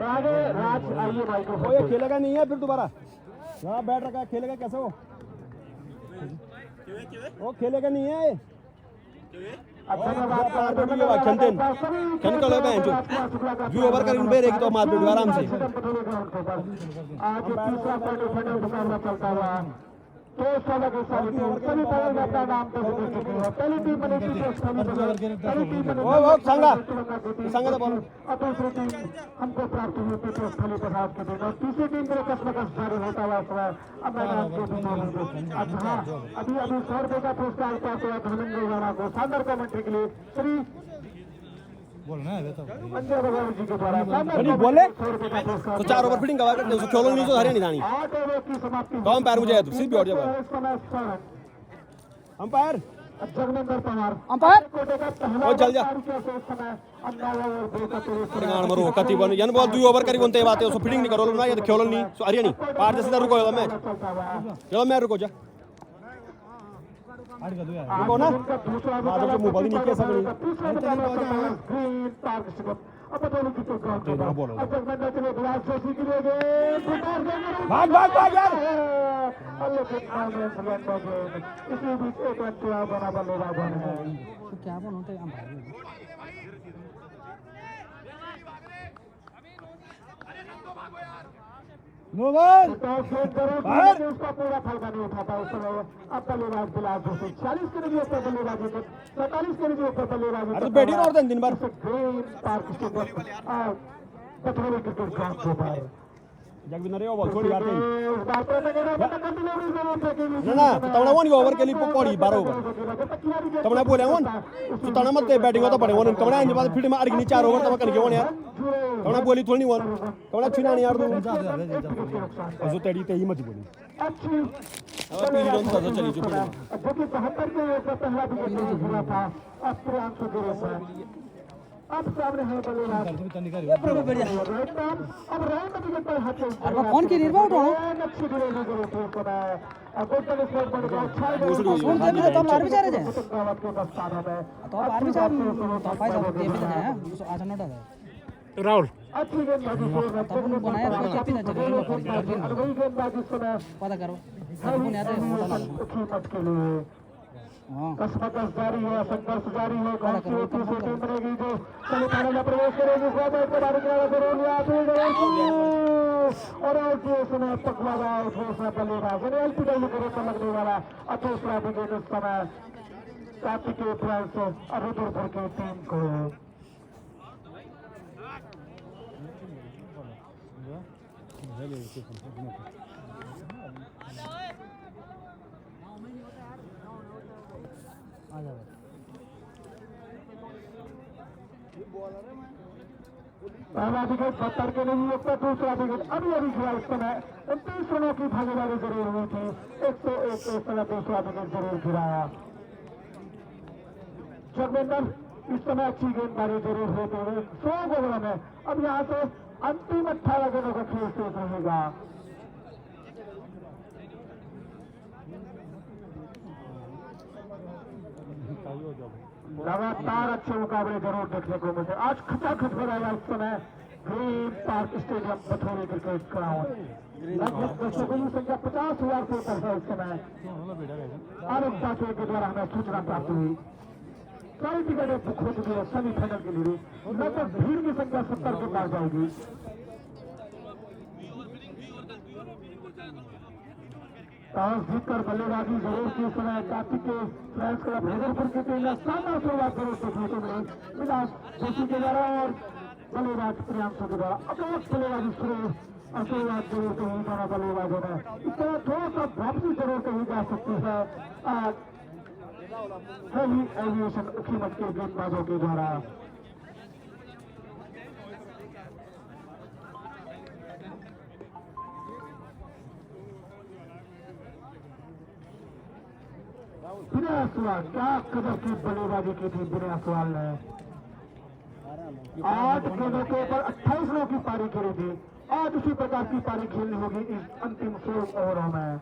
आगे राज आइए माइक्रोफोन ये खेलेगा नहीं है फिर दोबारा यहाँ बैठ रखा है खेलेगा कैसे वो खेलेगा नहीं है ओवर कर बेरेगी तो मार बैठो आराम से आज तीसरा मुकाबला चलता हुआ तो सभी पहले अपना नाम तो पहली टीम बनी थी पहली टीम और दूसरी टीम हमको प्राप्त हुई थी तो स्थली प्रभाव के दिन और तीसरी टीम के लिए कसमकस जारी होता हुआ अब मैदान के दिन अभी 100 रुपए का पुरस्कार पाते हुए धर्मेंद्र राणा को शानदार कमेंट्री के लिए श्री अंजय बघेल जी के द्वारा बोले तो 4 ओवर फील्डिंग करवा के खेलो नहीं तो हरियाणा नहीं 8 ओवर की समाप्ति तो अंपायर मुझे सीट भी और जब अंपायर जगमेंद्र पवार अंपायर और चल जा परिणाम मरो कति बन यानी बॉल 2 ओवर करी कोणते बात है सो फील्डिंग नहीं करो ना ये खेलो नहीं सो हरियाणा पार जैसे रुको मैच चलो मैं रुको जा रुको ना माधव के मोबाइल नहीं के सगळी भाग भाग भाग यार क्या बनते हैं नो बॉल उसका पूरा फायदा नहीं उठाता उस समय। अब बल्लेबाज बिलास जोशी 40 के लिए ऊपर बल्लेबाजी 47 के लिए ऊपर बल्लेबाजी अरे बैटिंग और दिन भर ग्रीन पार्क स्टेडियम पटवारी क्रिकेट ग्राउंड के ऊपर जगविंदर रे बॉल थोड़ी आते इस बार तो मेरा पता डिलीवरी जरूर फेंकेगी ना तो तमना वन ओवर के लिए पड़ी 12 ओवर तमना बोले वन तो तना मत बैटिंग होता पड़े वन तमना इन बाद फील्ड में अड़गी 4 ओवर तम कन के वन यार तमना बोली थोड़ी वन तमना छुना नहीं यार तू जो तेरी ते ही मत बोली अच्छी अब पीली रन था चली जो पड़े जो कि 72 के ऊपर पहला विकेट हुआ था अब प्रियांशु गिरे से अब सामने है बल्लेबाज अब राउंड विकेट पर हाथ अरे कौन की निर्भर उठो अच्छी डिलीवरी जरूर थी इस समय अब गोल्डन स्कोर बन गया अच्छा कौन दे भी तो मार भी जा रहे थे गावत के बस्ताना में तो बार भी जा तो भाई साहब दे भी तो है आज नोट है राहुल अच्छी गेंदबाजी तब उन्होंने बनाया तो क्या भी ना चले अगली गेंदबाजी इस समय पता करो तब उन्हें आते होता ना कीमत के लिए हां कसमकस जारी है संघर्ष जारी है कौन सी तीसरी टीम बनेगी जो सेमीफाइनल में प्रवेश करेगी इस बार एक बार किया जरूर लिया और आउट के समय पकवाड़ा आउट हो उसने बल्लेबाज और एलपीडब्ल्यू को रोका लगने वाला अथोसरा विकेट इस समय कार्तिकेय फ्रांस और रुद्रपुर की टीम को पहला विकेट 72 के लिए उसका दूसरा विकेट अभी खेला इस समय 29 रनों की भागीदारी जरूर हुई थी 101 के समय दूसरा विकेट जरूर गिराया जगविंदर इस समय अच्छी गेंदबाजी जरूर होते हुए 100 ओवरों में अब यहाँ से अंतिम 18 गेंदों का खेल शेष रहेगा लगातार अच्छे मुकाबले जरूर देखने को मिलते आज खचाखच हो रहा है इस समय green park stadium Bathauni cricket ground लगभग दर्शकों की संख्या 50,000 से ऊपर है इस समय आरक्षा के द्वारा हमें सूचना प्राप्त हुई सारी टिकटें बुक हो चुकी है सेमीफाइनल के लिए लगभग भीड़ की संख्या 70 के पार जाएगी टॉस जीतकर बल्लेबाजी जरूर की समय कार्तिकेय फ्रेंड्स क्लब हैदरपुर की टीम ने शानदार शुरुआत जरूर देखने को मिली विलास जोशी के द्वारा और बल्लेबाज प्रियांशु के द्वारा अचानक बल्लेबाजी शुरू और शुरुआत जरूर कही दोनों बल्लेबाजों ने इस तरह थोड़ा सा वापसी जरूर कही जा सकती है हेवी एविएशन कीमत के गेंदबाजों के द्वारा बिना सवाल क्या कदर की बल्लेबाजी की थी बिना सवाल ने 8 गेंदों के ऊपर 28 रनों की पारी खेली थी आज उसी प्रकार की पारी खेलनी होगी इस अंतिम 16 ओवरों में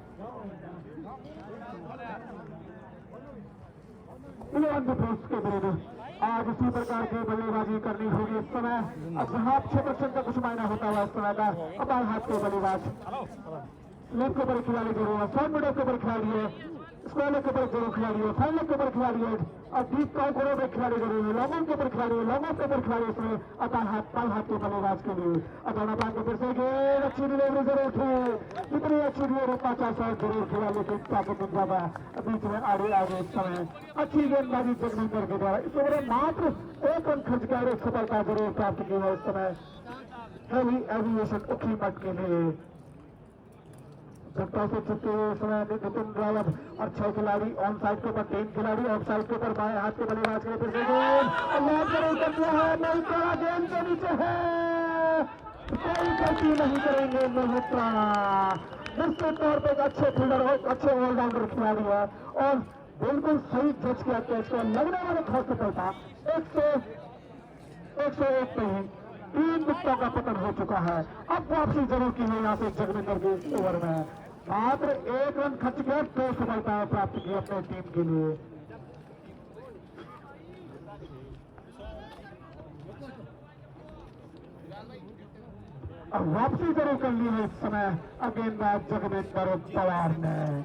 के विरुद्ध आज उसी प्रकार की बल्लेबाजी करनी होगी इस समय अब हाथ क्षेत्र का कुछ मायना होता हुआ इस समय का अपार हाथ के बल्लेबाज लेफ्ट के ऊपर खिलाड़ी जरूर है फ्रंट मिडल के ऊपर खिलाड़ी है स्क्वायर के ऊपर जरूर खिलाड़ी है फाइन लेग के ऊपर खिलाड़ी है और डीप काउ कोनों पे खिलाड़ी जरूर है लॉन्ग के ऊपर खिलाड़ी है लॉन्ग के ऊपर खिलाड़ी इसमें अपार हाथ के बल्लेबाज के लिए अदाना पान के फिर से गेंद अच्छी डिलीवरी जरूर थी इतनी अच्छी डिलीवरी 50 जरूर खेला लेकिन ताकत मिल जाता है बीच में आगे इस समय अच्छी गेंदबाजी जगविंदर के द्वारा इस ओवर मात्र 1 रन खर्च कर सफलता जरूर प्राप्त की है इस समय हेवी एविएशन उखी मट के लिए सत्ता से छुट्टी हुए समय नितिन रावत और 6 खिलाड़ी ऑन साइड के ऊपर 3 खिलाड़ी ऑफ साइड के ऊपर बाएं हाथ के बल्लेबाज के फिर से गेंद है नहीं करा गेंद के नीचे है कोई गलती नहीं करेंगे मल्होत्रा निश्चित तौर पर एक अच्छे फील्डर हो अच्छे ऑलराउंडर खिलाड़ी है और बिल्कुल सही जज किया कैच को लगने वाले खास सफलता 101 पे ही 3 विकेटों का पतन हो चुका है अब वापसी जरूर की है यहाँ से जगविंदर के ओवर में मात्र 1 रन खर्च कर 2 सफलताएं प्राप्त की अपने टीम के लिए अब वापसी जरूर कर ली है इस समय गेंदबाज जगविंदर पवार ने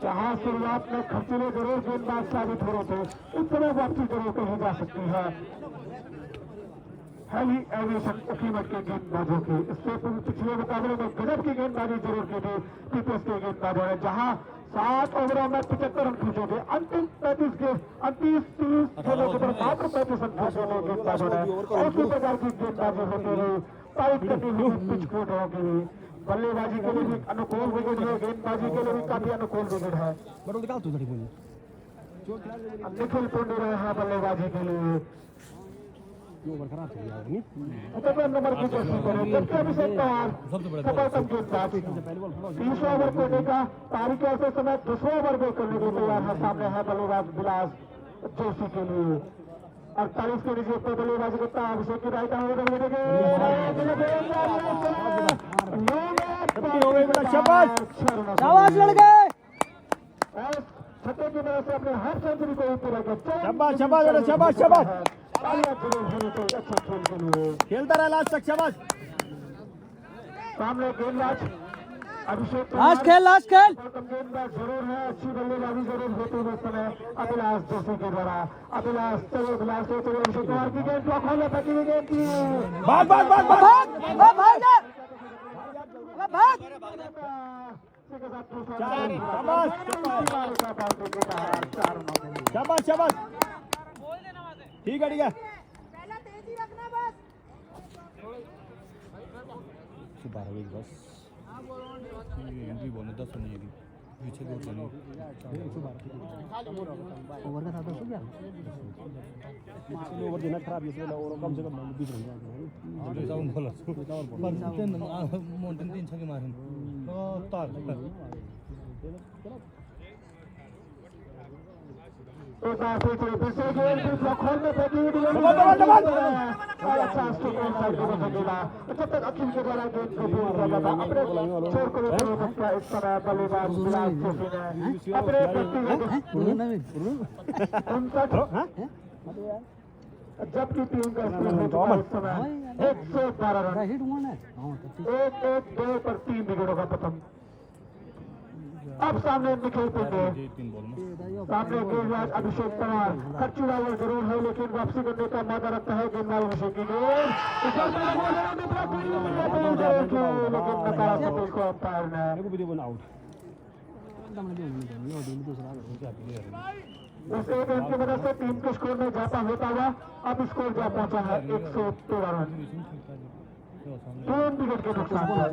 जहां शुरुआत में खर्चीले जरूर गेंदबाज साबित हो रहे थे इस समय वापसी जरूर कही जा सकती है हेवी एविएशन कीमत के गेंदबाजों की इससे पिछले मुकाबले में गजब की गेंदबाजी जरूर की थी पीपल्स के गेंदबाजों ने जहां 7 ओवरों में 75 रन खींचोगे। अंतिम 30 खेलों के बाद मात्र 35 रन खींचोगे गेंदबाजों ने। ऐसी प्रकार की गेंदबाजी होती रही, टाइट करनी हुई पिच को होगी। बल्लेबाजी के लिए भी अनुकूल विकेट है, गेंदबाजी के लिए भी काफी अनुकूल विकेट है। निखिल पुंडी रहे हैं बल्लेबाजी के लिए। नंबर की कोशिश करें, जबकि अभिषेक तैयार सफलतम गेंदबाज 30 ओवर करने का तारीख ऐसे समय 200 ओवर में करने के लिए तैयार है। सामने है बल्लेबाज विलास जोशी के लिए 48 के नीचे पर बल्लेबाजी करता है अभिषेक की राइट हैंड शाबाश लड़के। छठे की मदद से अपने हर सेंचुरी को पूरा किया। शाबाश शाबाश बेटा, शाबाश शाबाश, तालियां जरूर होनी चाहिए अच्छे खेल के लिए। खेलता रहा लास्ट तक, शाबाश। सामने गेंदबाज अभिषेक लास्ट खेल गेंदबाज जरूर है, अच्छी बल्लेबाजी जरूर होती है इस समय अभिलाष जोशी के द्वारा। अभिलाष चलो अभिषेक कुमार की गेंद ब्लॉक हो जाता की गेंद की भाग भाग भाग भाग भाग भाग भाग। शाबाश शाबाश, ठीक है ठीक है। बस पीछे ओवर का था तो क्या ओवर देना खराब है, और कम से कम 20 रन माउंटेन 3 छक्के मारे एक बार फिर से दूसरे गेंद की ब्लॉक होल में फेंकी हुई गेंद अच्छा स्ट्रोक ऑन साइड में फेंकेगा। जब तक अखिल के द्वारा गेंद को दूर किया जाता अपने छोर को रोकता इस तरह बल्लेबाज विलास जोशी ने अपने व्यक्तिगत 59 जबकि टीम का स्कोर हो चुका है इस समय 112 रन। हिट हुआ ना 1-1-2 पर 3 विकेटों का पतन। अब सामने निखिल पुंडे, सामने गेंदबाज अभिषेक तैयार। खर्चूरा वो जरूर है लेकिन वापसी करने का मौका रखता है गेंदबाज अभिषेक की गेंद, लेकिन नकारात्मक को अंपायर ने उस एक रन की मदद से टीम के स्कोर में इजाफा होता हुआ अब स्कोर जा पहुंचा है 113 रन। 3 विकेट के नुकसान पर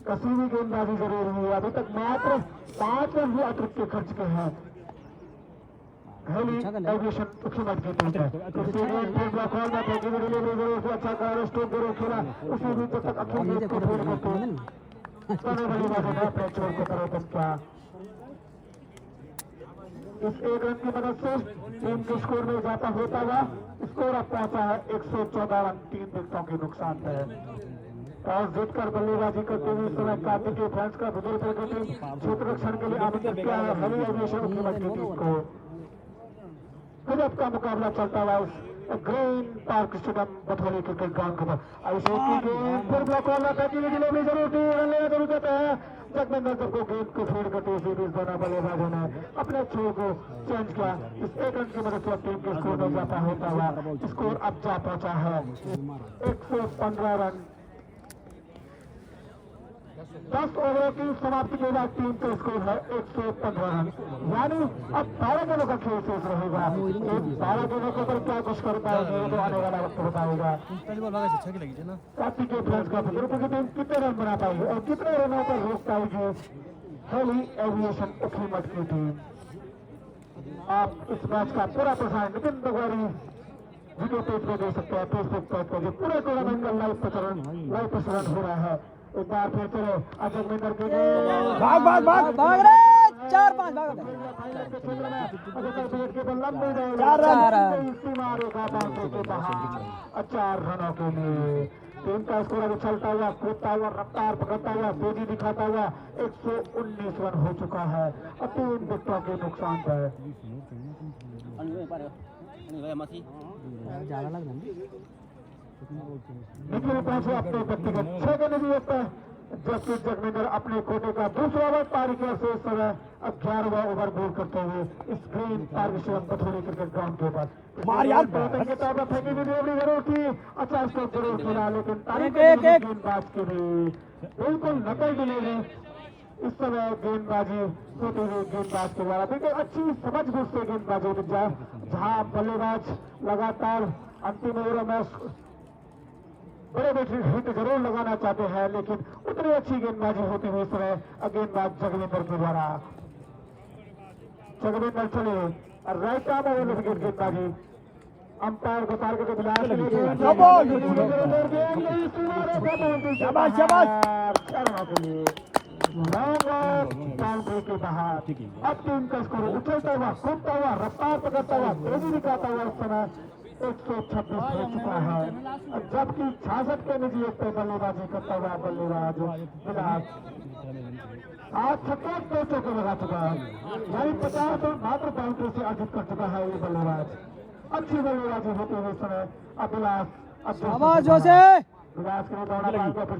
कसी भी गेंदबाजी जरूर हुई। अभी तक मात्र 5 रन ही अतिरिक्त के खर्च के हैं। हेली एविएशन उखीमठ की टीम है। अच्छा कर स्टोक जरूर खेला उसी बीच जब तक अखिल गेंद को फेर करते बल्लेबाजों ने अपने छोर को परिवर्तन किया। इस एक रन की मदद से टीम के स्कोर में इजाफा होता हुआ स्कोर अब पहुंचा है 114 रन 3 विकेटों के नुकसान पर। टॉस जीतकर बल्लेबाजी करते हुए इस समय कार्तिक के फ्रांस का बुजुर्ग की टीम क्षेत्र रक्षण के लिए आमंत्रित किया है हेली एविएशन उखीमठ की टीम को। गजब का मुकाबला चलता हुआ इस green park stadium Batholi cricket ground के ऊपर। अभिषेक की गेंद फिर ब्लॉक वाला फेंकी डिलीवरी जरूर थी, रन लेना जरूर चाहता है। जगमेंद्र को गेंद को फीड करते हुए सीरीज दोनों बल्लेबाजों ने अपने छोर को चेंज किया। इस एक रन की मदद से टीम के स्कोर में इजाफा होता हुआ स्कोर अब जा पहुंचा है 115 रन। 10 ओवरों की समाप्ति के बाद टीम का स्कोर है 115 रन। यानी अब 12 गेंदों का खेल शेष रहेगा। 12 गेंदों के ऊपर क्या कुछ कर पाएंगे तो आने वाला वक्त बताएगा। कार्तिक के फ्रांस का बुजुर्ग की टीम कितने रन बना पाएगी और कितने रनों पर रोक पाएगी हेली एविएशन उखीमठ की टीम। आप इस मैच का पूरा प्रसारण नितिन बगवारी वीडियो पेज पे देख सकते हैं, फेसबुक पेज पे जो पूरे टूर्नामेंट का लाइव प्रसारण हो रहा है। एक बार फिर चले जगमेंद्र के भाग भाग भाग भाग रे 4-5 भाग 4 रनों के लिए टीम का स्कोर अभी चलता हुआ कूदता हुआ रफ्तार पकड़ता हुआ तेजी दिखाता हुआ 119 रन हो चुका है और 3 विकेटों के नुकसान पर। ज्यादा लग रहा है निखिल पहुंचे अपने व्यक्तिगत 6 गेंद दिए जबकि जगविंदर अपने कोटे का दूसरा ओवर पारी के से इस समय 11वां ओवर बॉल करते हुए स्क्रीन पारविश्वम पथोरी क्रिकेट ग्राउंड के ऊपर मार यार के तौर पर फेंकी भी डिलीवरी जरूर की, अच्छा स्ट्रोक जरूर खेला, लेकिन तारीफ गेंदबाज की भी बिल्कुल नकल डिलीवरी इस समय गेंदबाजी होते हुए गेंदबाज के द्वारा बिल्कुल अच्छी समझ बूझ से गेंदबाजी होती जाए, जहां बल्लेबाज लगातार अंतिम ओवरों में बड़े बड़े हिट जरूर लगाना चाहते हैं, लेकिन उतनी अच्छी गेंदबाजी होती हुई इस समय गेंदबाज जगविंदर के द्वारा। जगविंदर चले राइट आर्म ओवर विकेट गेंदबाजी, अंपायर गोपाल के बिलास बाउंड्री के बाहर। अब टीम का स्कोर उछलता हुआ, कूदता हुआ, रफ्तार पकड़ता हुआ, तेजी दिखाता हुआ इस समय 126 हो चुका है, जबकि 66 के निजी एक पे बल्लेबाजी करता हुआ बल्लेबाज बिलास आज 56 चौके लगा चुका है, यानी 50 और मात्र बाउंड्री से अर्जित कर चुका है ये बल्लेबाज। अच्छी बल्लेबाजी होते हुए समय अभिलाष विलास के लिए दौड़ा पाएगा फिर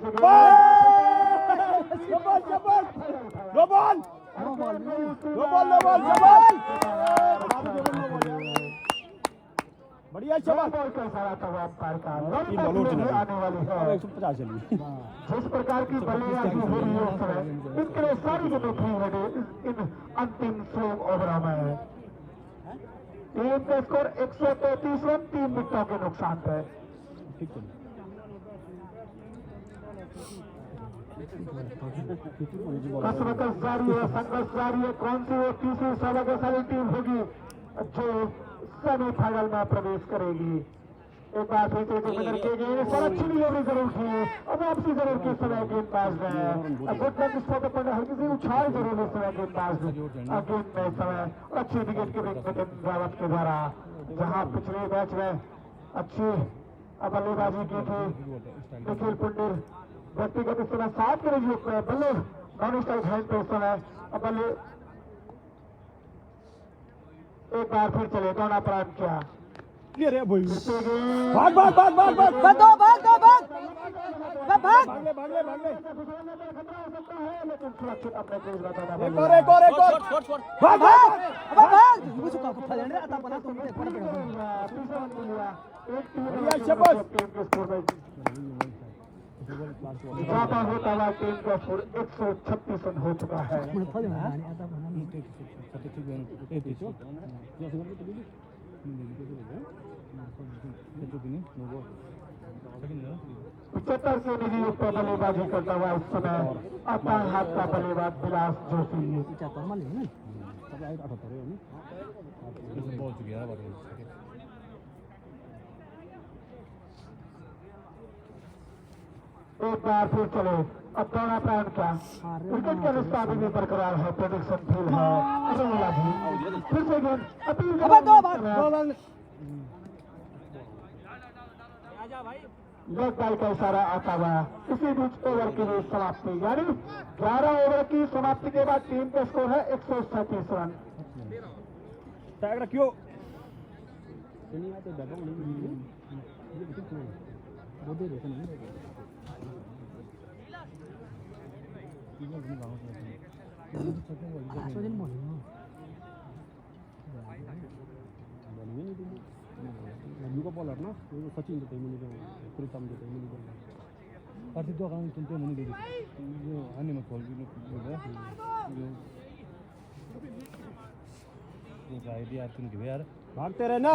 बढ़िया शबाश बॉल का इशारा था अंपायर का, आने वाली है 150 चली। जिस प्रकार की बल्लेबाजी हो रही है उस समय इसके लिए सारी गेंदें फ्री है इन अंतिम 100 ओवरों में। टीम का स्कोर 133 रन 3 विकेटों के नुकसान पे। कसरत जारी है, संघर्ष जारी है, कौन सी वो तीसरी सर्वशाली टीम होगी जो सेमीफाइनल में प्रवेश करेगी। एक बार फिर से अच्छी डिलीवरी जरूर की और वापसी जरूर की समय गेंदबाज ने गुड स्पॉट पर हल्की सी उछाल जरूर इस समय गेंदबाज ने गेंद में समय अच्छी विकेट के रावत के द्वारा, जहां पिछले मैच में अच्छी बल्लेबाजी की थी निखिल पुंडिल व्यक्तिगत इस समय 7 के रिव्यू में बल्ले नॉन स्ट्राइक हैंड पे इस समय बल्ले एक बार फिर चले दौड़ा प्राप्त किया। क्लियर है भाई, भाग भाग भाग भाग भाग भाग दो भाग दो भाग भाग भाग ले भाग ले भाग ले खतरा हो सकता है, लेकिन सुरक्षित अपने क्रीज बताना एक और भाग भाग अबे भाग मुझे का फलन रे आता बना तुम पे पड़ पड़ा एक टीम के स्कोर में ज्यादा होता हुआ टीम का स्कोर 136 रन हो चुका है। पिछहत्तर के निजी युग पर बल्लेबाजी करता हुआ इस समय अपार हाथ का बल्लेबाज बिलास जोशी। एक बार फिर चले अब दौड़ा प्राण का विकेट का रिश्ता अभी भी बरकरार है, प्रोडक्शन फील है अरुणला जी फिर से गेंद अपील लेग बाई का इशारा आता हुआ इसी बीच ओवर की भी समाप्ति, यानी 11 ओवर की समाप्ति के बाद टीम का स्कोर है 137 रन। टैग रखियो बॉलर ना सचिन देते प्रीतम देते पार्टी दो काम तुमसे मनी दे जो आने में कॉल भी जो आइडिया तुम दे यार भागते रहे ना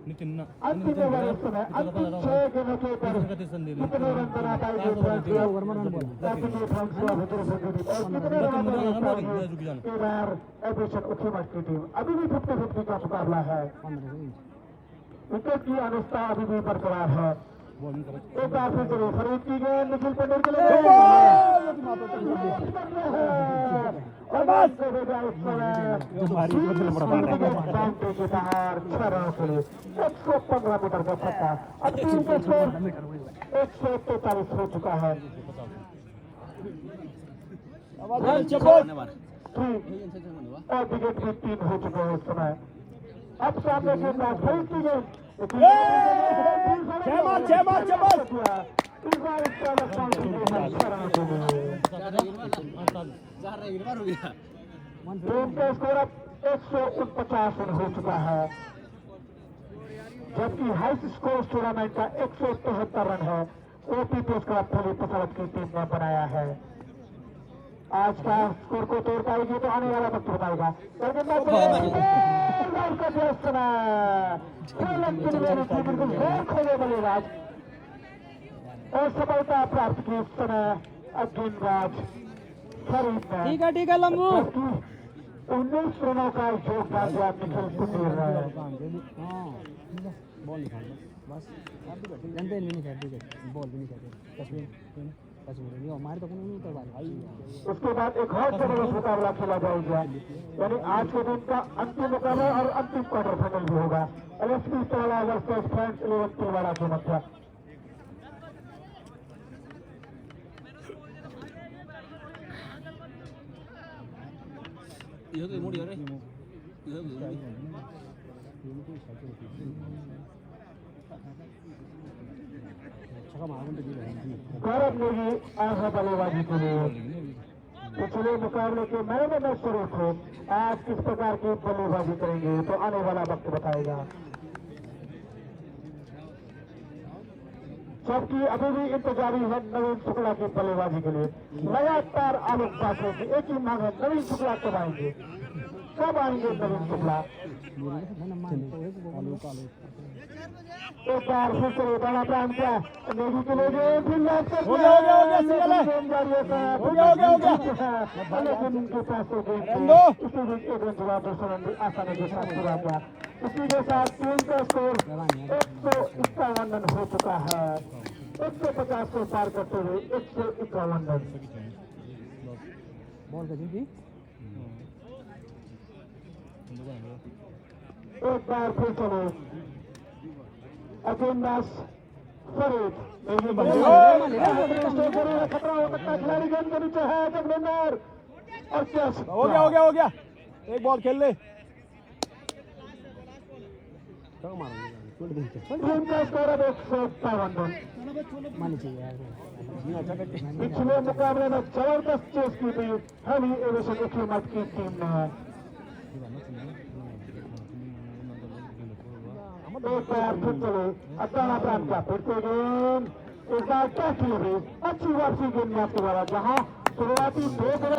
नितिन ना अंतिम ओवर इस समय अंतिम 6 के मौके पर कितने रन बना पाएंगे वर्मा रन बॉल कितने रन एडिशन उत्तम की टीम अभी भी 50-50 का मुकाबला है, विकेट की अवस्था अभी भी बरकरार है। एक बार फिर चलो फरीद की गेंद निखिल पंडिल के लिए बाउंड्री के बाहर 6 रनों के लिए 115 मीटर का छक्का। अब टीम का स्कोर 143 हो चुका है। और विकेट भी 3 हो चुके हैं इस समय। अब सामने से फरीद की गेंद इस बार इसका नुकसान टीम का स्कोर अब 149 रन हो चुका है, जबकि हाईएस्ट स्कोर टूर्नामेंट का 173 रन है। ओपी पुरस्कार थली पसरत की टीम ने बनाया है। आज का स्कोर को तोड़ पाएगी तो आने वाला वक्त बताएगा। खोले बल्लेबाज और सफलता प्राप्त की इस समय गेंदबाज फरीद ने। ठीक है लंबू। 19 रनों का योगदान दिया निखिल सुधीर ने। बॉल निकाल बस जानते नहीं खेलते बॉल भी नहीं खेलते तस्वीर नहीं हमारे तो नहीं करवा। उसके बाद एक और जबरदस्त मुकाबला खेला जाएगा, यानी आज के दिन का अंतिम मुकाबला और अंतिम क्वार्टर फाइनल भी होगा। एलएसपी सोला वर्सेस फ्रेंड्स 11 तिलवाड़ा के मध्य। गौरव नेगी आज है बल्लेबाजी के लिए। पिछले मुकाबले के मैन ऑफ मैच शुरू थे, आज किस प्रकार की बल्लेबाजी करेंगे तो आने वाला वक्त बताएगा। जबकि अभी भी इंतजारी है नवीन शुक्ला की बल्लेबाजी के लिए। लगातार आलोक बासों की एक ही मांग है, नवीन शुक्ला कब आएंगे, कब आएंगे नवीन शुक्ला। एक बार फिर से बड़ा प्रांत का नेगी के लिए लेकिन उनके पास जवाब आसानी के साथ पूरा किया। इसी के साथ टीम का स्कोर 151 रन हो चुका है। 150 को पार करते हुए 151 रन। एक बार फिर चलो अजेंदास फरीद खतरा हो सकता है। खिलाड़ी गेंद के नीचे है जगलेंदर और क्या हो गया एक बॉल खेल ले। टीम का स्कोर अब 157 रन। पिछले मुकाबले में जबरदस्त चेस की थी हेवी एविएशन इक्विपमेंट की टीम ने। एक बार फिर चले अचानक प्रांत का फिर से गेंद, एक बार क्या अच्छी वापसी गेंद में आपके द्वारा, जहां शुरुआती 2 मिनट